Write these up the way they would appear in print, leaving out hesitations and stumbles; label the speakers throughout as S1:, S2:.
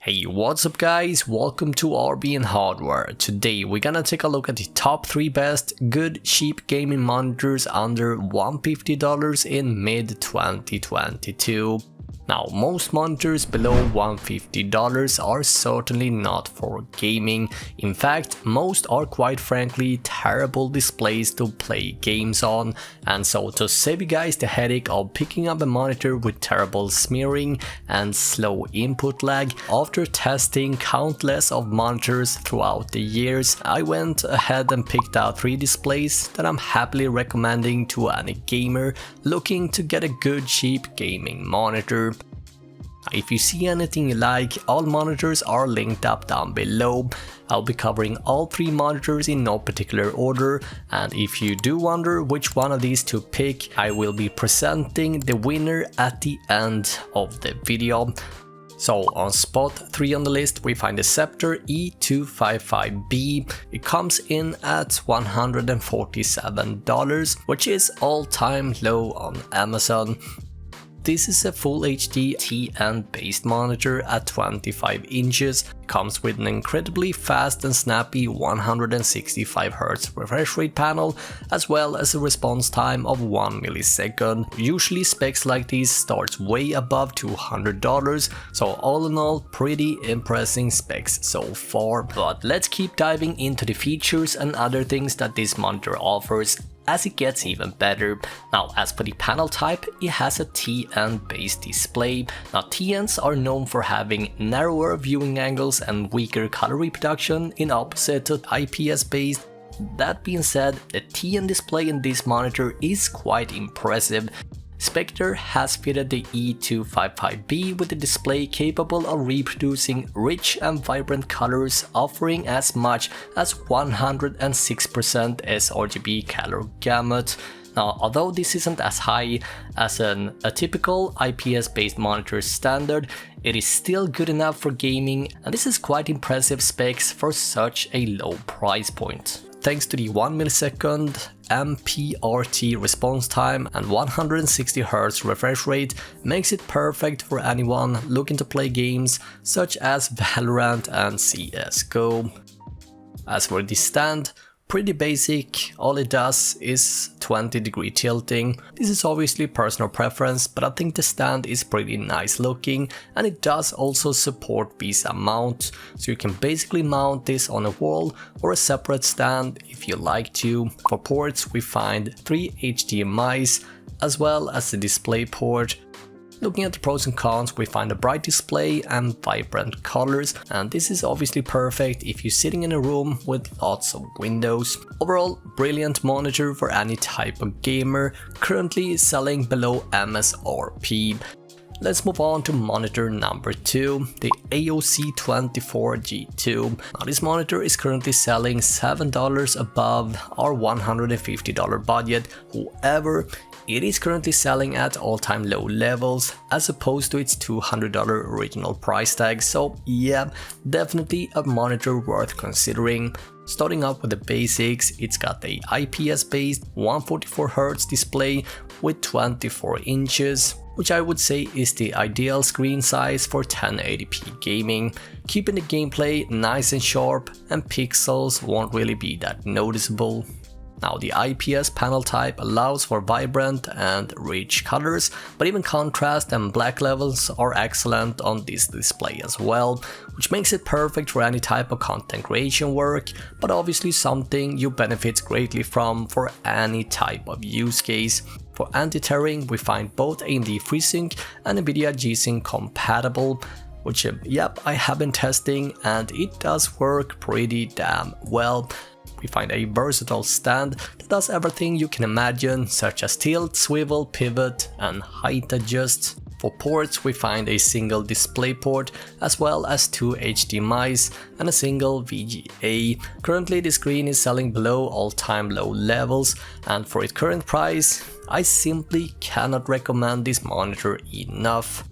S1: Hey, what's up guys, welcome to RB & Hardware. Today we're gonna take a look at the top 3 best good cheap gaming monitors under $150 in mid 2022. Now, most monitors below $150 are certainly not for gaming. In fact, most are quite frankly terrible displays to play games on. And so to save you guys the headache of picking up a monitor with terrible smearing and slow input lag, after testing countless of monitors throughout the years, I went ahead and picked out 3 displays that I'm happily recommending to any gamer looking to get a good cheap gaming monitor. If you see anything you like, all monitors are linked up down below. I'll be covering all 3 monitors in no particular order, and if you do wonder which one of these to pick, I will be presenting the winner at the end of the video. So on spot 3 on the list we find the Sceptre E255B. It comes in at $147, which is all-time low on Amazon. This is a full HD TN based monitor at 25 inches, comes with an incredibly fast and snappy 165Hz refresh rate panel, as well as a response time of 1 millisecond. Usually specs like these starts way above $200, so all in all pretty impressive specs so far. But let's keep diving into the features and other things that this monitor offers as it gets even better. Now, as for the panel type, it has a TN based display. Now, TNs are known for having narrower viewing angles and weaker color reproduction in opposite to IPS based. That being said, the TN display in this monitor is quite impressive. Sceptre has fitted the E255B with a display capable of reproducing rich and vibrant colors, offering as much as 106% sRGB color gamut. Now, although this isn't as high as a typical IPS-based monitor standard, it is still good enough for gaming, and this is quite impressive specs for such a low price point. Thanks to the 1 millisecond MPRT response time and 160Hz refresh rate, makes it perfect for anyone looking to play games such as Valorant and CSGO. As for the stand, pretty basic, all it does is 20-degree tilting. This is obviously personal preference, but I think the stand is pretty nice looking, and it does also support VESA mount, so you can basically mount this on a wall or a separate stand if you like to. For ports we find 3 HDMIs as well as the display port. Looking at the pros and cons, we find a bright display and vibrant colors, and this is obviously perfect if you're sitting in a room with lots of windows. Overall, brilliant monitor for any type of gamer, currently selling below MSRP. Let's move on to monitor number 2, the AOC24G2. Now, this monitor is currently selling $7 above our $150 budget. However, it is currently selling at all-time low levels as opposed to its $200 original price tag, so yeah, definitely a monitor worth considering. Starting up with the basics, it's got a IPS-based 144Hz display with 24 inches, which I would say is the ideal screen size for 1080p gaming, keeping the gameplay nice and sharp, and pixels won't really be that noticeable. Now, the IPS panel type allows for vibrant and rich colors, but even contrast and black levels are excellent on this display as well, which makes it perfect for any type of content creation work, but obviously something you benefit greatly from for any type of use case. For anti-tearing, we find both AMD FreeSync and NVIDIA G-Sync compatible, which yep, I have been testing and it does work pretty damn well. We find a versatile stand that does everything you can imagine, such as tilt, swivel, pivot, and height adjust. For ports, we find a single display port, as well as 2 HDMIs and a single VGA. Currently, the screen is selling below all-time low levels, and for its current price, I simply cannot recommend this monitor enough.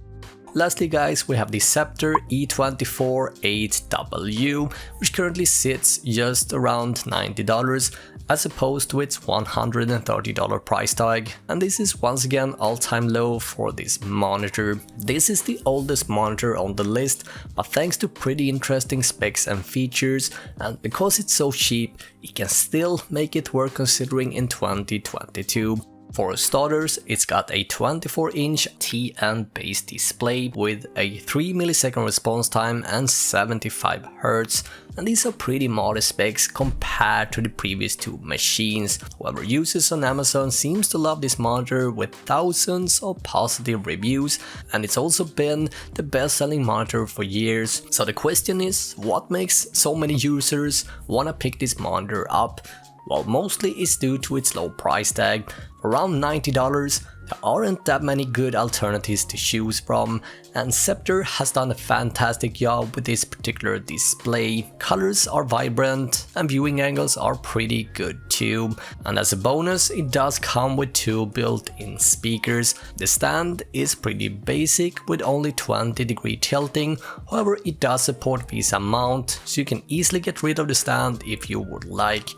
S1: Lastly guys, we have the Sceptre E248W, which currently sits just around $90, as opposed to its $130 price tag, and this is once again all-time low for this monitor. This is the oldest monitor on the list, but thanks to pretty interesting specs and features, and because it's so cheap, it can still make it worth considering in 2022. For starters, it's got a 24-inch TN base display with a 3 millisecond response time and 75 Hz, and these are pretty modest specs compared to the previous two machines. However, users on Amazon seems to love this monitor with thousands of positive reviews, and it's also been the best-selling monitor for years. So the question is, what makes so many users wanna pick this monitor up? Well, mostly it's due to its low price tag. Around $90, there aren't that many good alternatives to choose from, and Sceptre has done a fantastic job with this particular display. Colors are vibrant and viewing angles are pretty good too. And as a bonus, it does come with two built-in speakers. The stand is pretty basic with only 20-degree tilting, however it does support VESA mount, so you can easily get rid of the stand if you would like.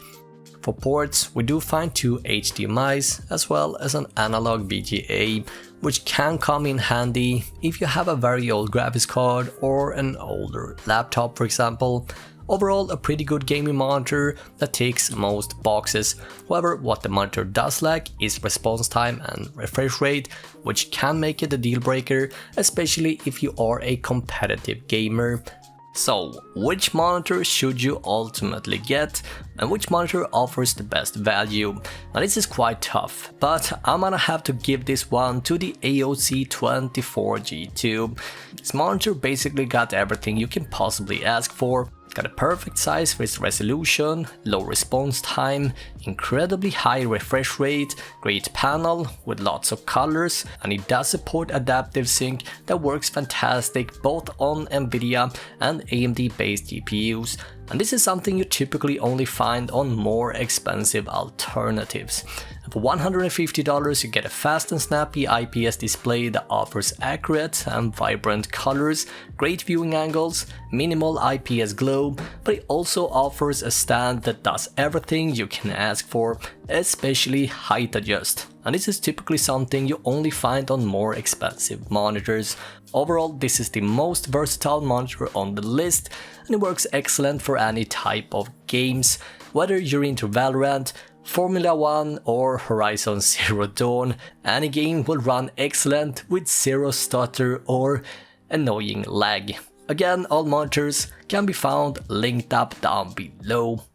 S1: For ports, we do find two HDMIs as well as an analog VGA, which can come in handy if you have a very old graphics card or an older laptop, for example. Overall, a pretty good gaming monitor that ticks most boxes. However, what the monitor does lack is response time and refresh rate, which can make it a deal breaker, especially if you are a competitive gamer. So, which monitor should you ultimately get, and which monitor offers the best value? Now this is quite tough, but I'm gonna have to give this one to the AOC24G2. This monitor basically got everything you can possibly ask for. Got a perfect size for its resolution, low response time, incredibly high refresh rate, great panel with lots of colors, and it does support adaptive sync that works fantastic both on Nvidia and AMD based GPUs. And this is something you typically only find on more expensive alternatives. And for $150 you get a fast and snappy IPS display that offers accurate and vibrant colors, great viewing angles, minimal IPS glow, but it also offers a stand that does everything you can ask for, especially height adjust. And this is typically something you only find on more expensive monitors. Overall, this is the most versatile monitor on the list, and it works excellent for any type of games. Whether you're into Valorant, Formula 1 or Horizon Zero Dawn, any game will run excellent with zero stutter or annoying lag. Again, all monitors can be found linked up down below.